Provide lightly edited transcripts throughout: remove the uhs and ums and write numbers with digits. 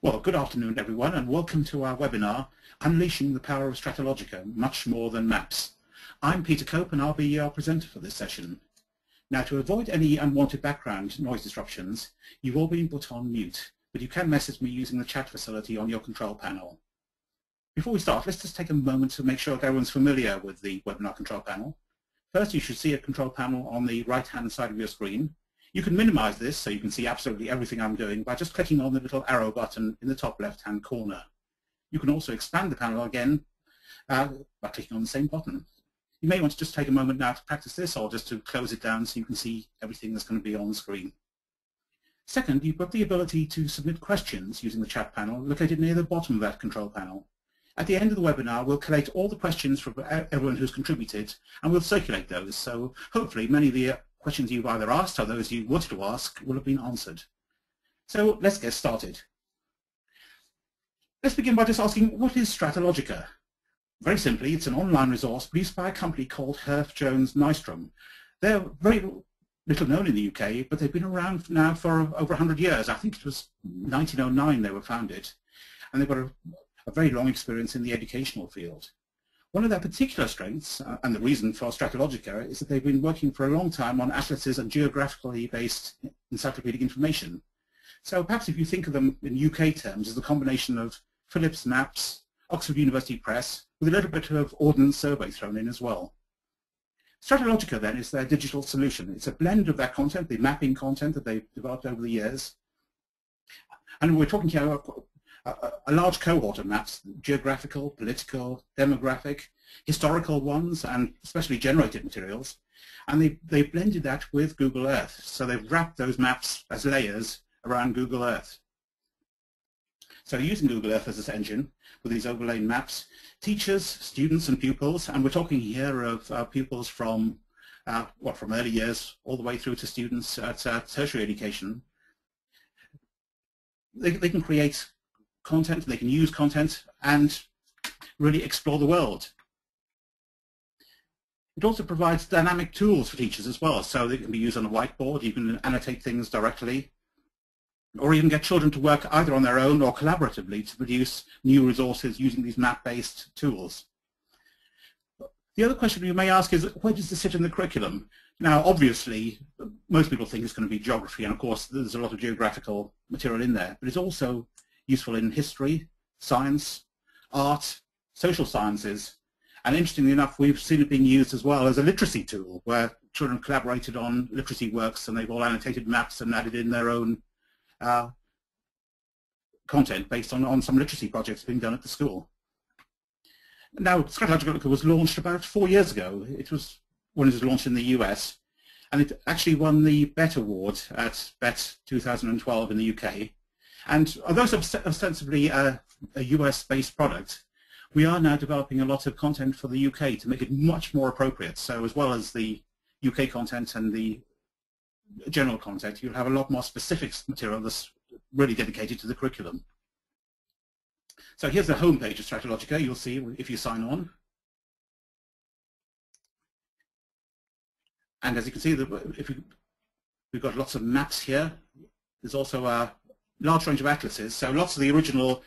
Well, good afternoon everyone and welcome to our webinar, Unleashing the Power of StrataLogica, Much More Than Maps. I'm Peter Cope and I'll be your presenter for this session. Now, to avoid any unwanted background noise disruptions, you've all been put on mute, but you can message me using the chat facility on your control panel. Before we start, let's just take a moment to make sure that everyone's familiar with the webinar control panel. First, you should see a control panel on the right-hand side of your screen. You can minimize this so you can see absolutely everything I'm doing by just clicking on the little arrow button in the top left-hand corner. You can also expand the panel again by clicking on the same button. You may want to just take a moment now to practice this or just to close it down so you can see everything that's going to be on the screen. Second, you've got the ability to submit questions using the chat panel located near the bottom of that control panel. At the end of the webinar, we'll collate all the questions from everyone who's contributed and we'll circulate those. So hopefully many of the questions you've either asked or those you wanted to ask will have been answered. So let's get started. Let's begin by just asking, what is StrataLogica? Very simply, it's an online resource produced by a company called Herf Jones Nystrom. They're very little known in the UK, but they've been around now for over 100 years. I think it was 1909 they were founded, and they've got a very long experience in the educational field. One of their particular strengths, and the reason for StrataLogica, is that they've been working for a long time on atlases and geographically based encyclopedic information. So perhaps if you think of them in UK terms as a combination of Phillips Maps, Oxford University Press, with a little bit of Ordnance Survey thrown in as well. StrataLogica then is their digital solution. It's a blend of their content, the mapping content that they've developed over the years. And we're talking here a large cohort of maps, geographical, political, demographic, historical ones, and especially generated materials. And they've blended that with Google Earth. So they've wrapped those maps as layers around Google Earth. So using Google Earth as its engine with these overlaid maps, teachers, students, and pupils, and we're talking here of pupils from early years all the way through to students at tertiary education, they can create content, they can use content and really explore the world. It also provides dynamic tools for teachers as well, so they can be used on a whiteboard, you can annotate things directly, or even get children to work either on their own or collaboratively to produce new resources using these map-based tools. The other question you may ask is, where does this sit in the curriculum? Now, obviously, most people think it's going to be geography, and of course there's a lot of geographical material in there, but it's also useful in history, science, art, social sciences, and interestingly enough, we've seen it being used as well as a literacy tool, where children collaborated on literacy works and they've all annotated maps and added in their own content based on some literacy projects being done at the school. Now, StrataLogica was launched about 4 years ago. It was when it was launched in the US, and it actually won the BET Award at BET 2012 in the UK. And although it's ostensibly a US-based product, we are now developing a lot of content for the UK to make it much more appropriate. So as well as the UK content and the general content, you'll have a lot more specific material that's really dedicated to the curriculum. So here's the home page of StrataLogica. You'll see if you sign on. And as you can see, we've got lots of maps here. There's also a large range of atlases. So lots of the original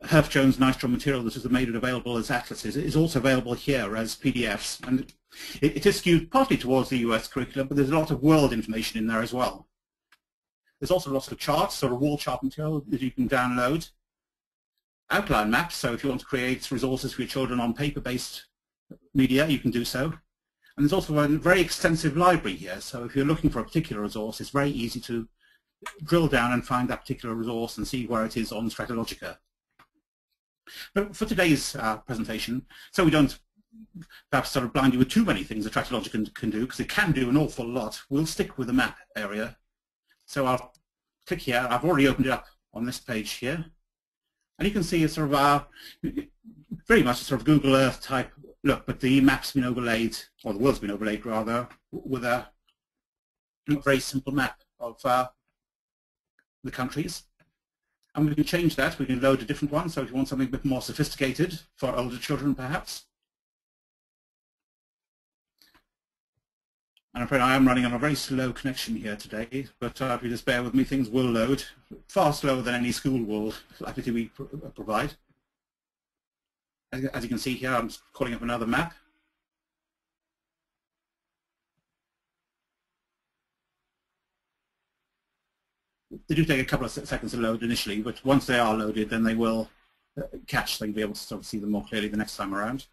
Herf Jones Nystrom material that was made available as atlases is also available here as PDFs. And it is skewed partly towards the US curriculum, but there's a lot of world information in there as well. There's also lots of charts, sort of wall chart material that you can download. Outline maps, so if you want to create resources for your children on paper-based media, you can do so. And there's also a very extensive library here, so if you're looking for a particular resource, it's very easy to drill down and find that particular resource and see where it is on StrataLogica. But for today's presentation, so we don't perhaps sort of blind you with too many things that StrataLogica can do, because it can do an awful lot, we'll stick with the map area. So I'll click here. I've already opened it up on this page here. And you can see it's sort of very much a sort of Google Earth type look, but the map's been overlaid, or the world's been overlaid rather, with a very simple map of the countries. And we can change that. We can load a different one. So if you want something a bit more sophisticated for older children perhaps. I'm afraid I am running on a very slow connection here today, but if you just bear with me, things will load far slower than any school will likely to provide. As you can see here, I'm calling up another map. They do take a couple of seconds to load initially, but once they are loaded, then they will catch, so you'll be able to sort of see them more clearly the next time around.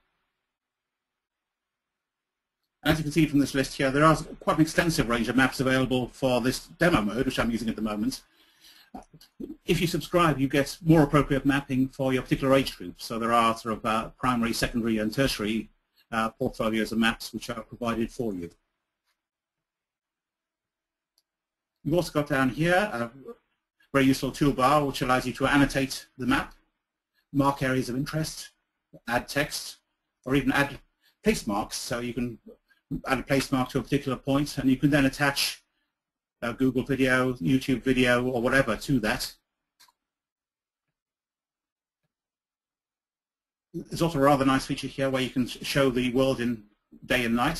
As you can see from this list here, there are quite an extensive range of maps available for this demo mode, which I'm using at the moment. If you subscribe, you get more appropriate mapping for your particular age group. So there are sort of primary, secondary, and tertiary portfolios of maps which are provided for you. You've also got down here a very useful toolbar which allows you to annotate the map, mark areas of interest, add text, or even add place marks. So you can add a place mark to a particular point, and you can then attach a Google video, YouTube video, or whatever to that. There's also a rather nice feature here where you can show the world in day and night.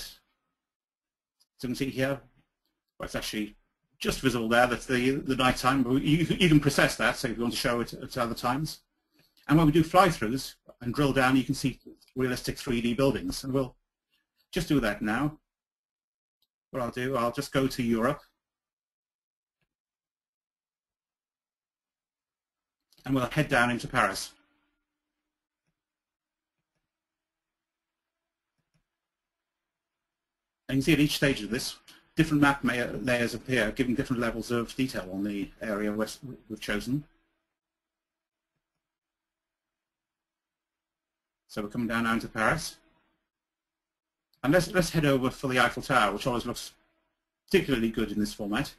So you can see here, well, it's actually just visible there, that's the night time. But you can process that, so if you want to show it at other times. And when we do fly-throughs and drill down, you can see realistic 3D buildings. And we'll just do that now. What I'll do, I'll just go to Europe. And we'll head down into Paris. And you can see at each stage of this, different map layers appear, giving different levels of detail on the area we've chosen. So we're coming down now into Paris. And let's head over for the Eiffel Tower, which always looks particularly good in this format.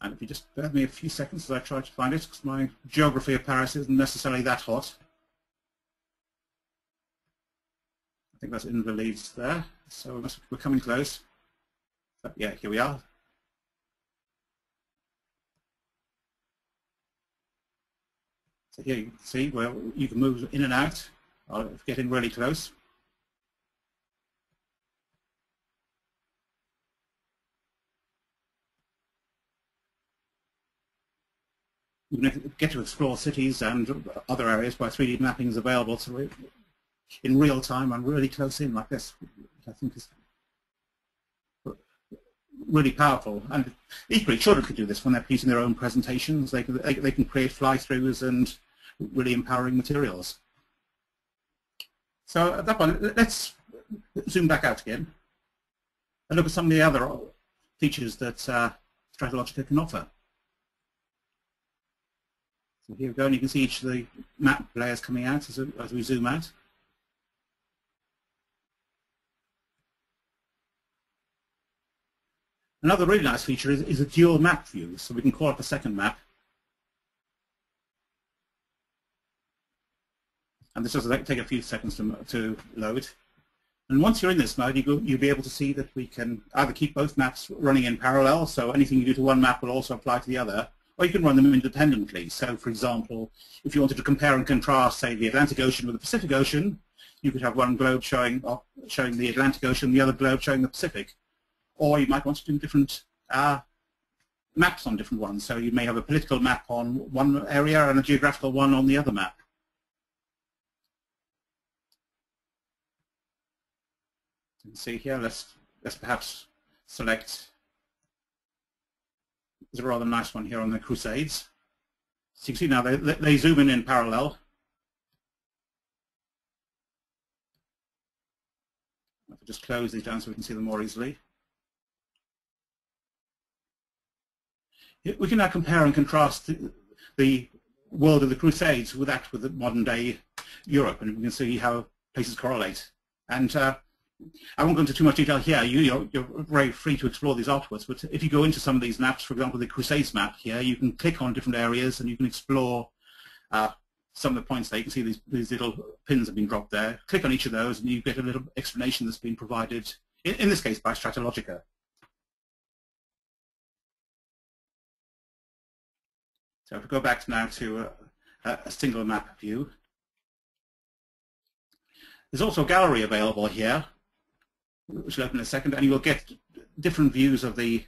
And if you just bear with me a few seconds as I try to find it, because my geography of Paris isn't necessarily that hot. I think that's Invalides there, so we're coming close. But yeah, here we are. So here you can see where you can move in and out. I'll get in really close. You can get to explore cities and other areas where 3D mapping is available to in real time and really close in like this, which I think is really powerful. And equally, children can do this when they're producing their own presentations. They can create fly-throughs and really empowering materials. So at that point, let's zoom back out again and look at some of the other features that StrataLogica can offer. So here we go, and you can see each of the map layers coming out as we zoom out. Another really nice feature is a dual map view, so we can call up a second map. And this does take a few seconds to load. And once you're in this mode, you'll be able to see that we can either keep both maps running in parallel, so anything you do to one map will also apply to the other, or you can run them independently. So, for example, if you wanted to compare and contrast, say, the Atlantic Ocean with the Pacific Ocean, you could have one globe showing the Atlantic Ocean, the other globe showing the Pacific. Or you might want to do different maps on different ones. So you may have a political map on one area and a geographical one on the other map. You can see here, let's perhaps select, there's a rather nice one here on the Crusades. So you can see now they zoom in parallel. I'll just close these down so we can see them more easily. We can now compare and contrast the world of the Crusades with the modern day Europe, and we can see how places correlate. And I won't go into too much detail here. You're very free to explore these afterwards, but if you go into some of these maps, for example, the Crusades map here, you can click on different areas and you can explore some of the points there. You can see these little pins have been dropped there. Click on each of those and you get a little explanation that's been provided, in this case, by StrataLogica. So if we go back now to a single map view, there's also a gallery available here. which will open in a second, and you will get different views of the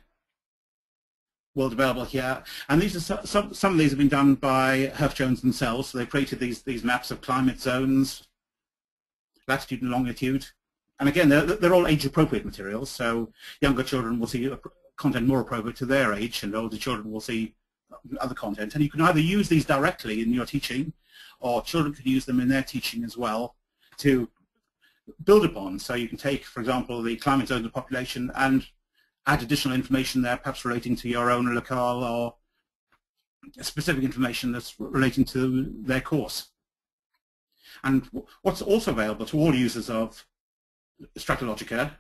world available here. And these are some of these have been done by Herff-Jones themselves. So they created these maps of climate zones, latitude and longitude. And again, they're all age-appropriate materials, so younger children will see content more appropriate to their age, and older children will see other content. And you can either use these directly in your teaching, or children can use them in their teaching as well to build upon. So you can take, for example, the climate zone of the population and add additional information there, perhaps relating to your own locale or specific information that's relating to their course. And what's also available to all users of StrataLogica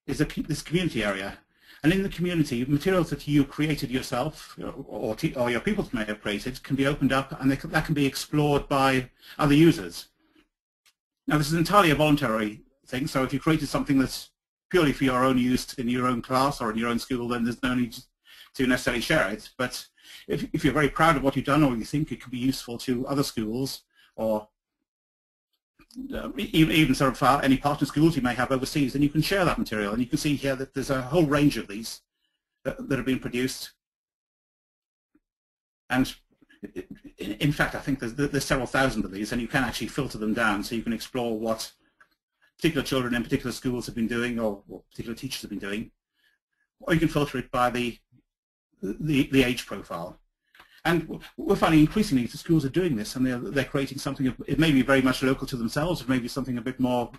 is this community area. And in the community, materials that you created yourself or your pupils may have created can be opened up, and that can be explored by other users. Now, this is entirely a voluntary thing, so if you created something that's purely for your own use in your own class or in your own school, then there's no need to necessarily share it. But if you're very proud of what you've done, or you think it could be useful to other schools, or even sort of any partner schools you may have overseas, then you can share that material. And you can see here that there's a whole range of these that have been produced. And in fact, I think there's several thousand of these, and you can actually filter them down so you can explore what particular children in particular schools have been doing, or what particular teachers have been doing. Or you can filter it by the age profile. And we're finding increasingly that schools are doing this, and they're creating something. It may be very much local to themselves, it may be something a bit more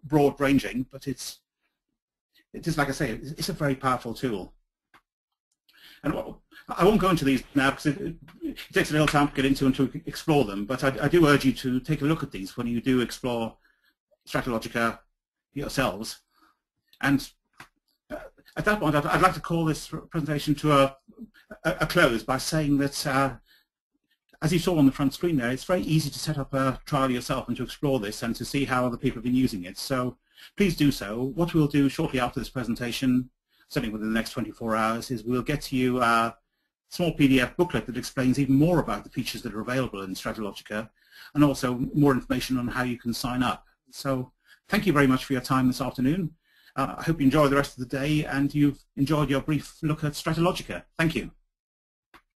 broad-ranging, but it is, like I say, it's a very powerful tool. And I won't go into these now because it takes a little time to get into and to explore them, but I do urge you to take a look at these when you do explore StrataLogica yourselves. And at that point, I'd like to call this presentation to a close by saying that, as you saw on the front screen there, it's very easy to set up a trial yourself and to explore this and to see how other people have been using it. So please do so. What we'll do shortly after this presentation, certainly within the next 24 hours, is we'll get to you a small PDF booklet that explains even more about the features that are available in StrataLogica, and also more information on how you can sign up. So thank you very much for your time this afternoon. I hope you enjoy the rest of the day and you've enjoyed your brief look at StrataLogica. Thank you.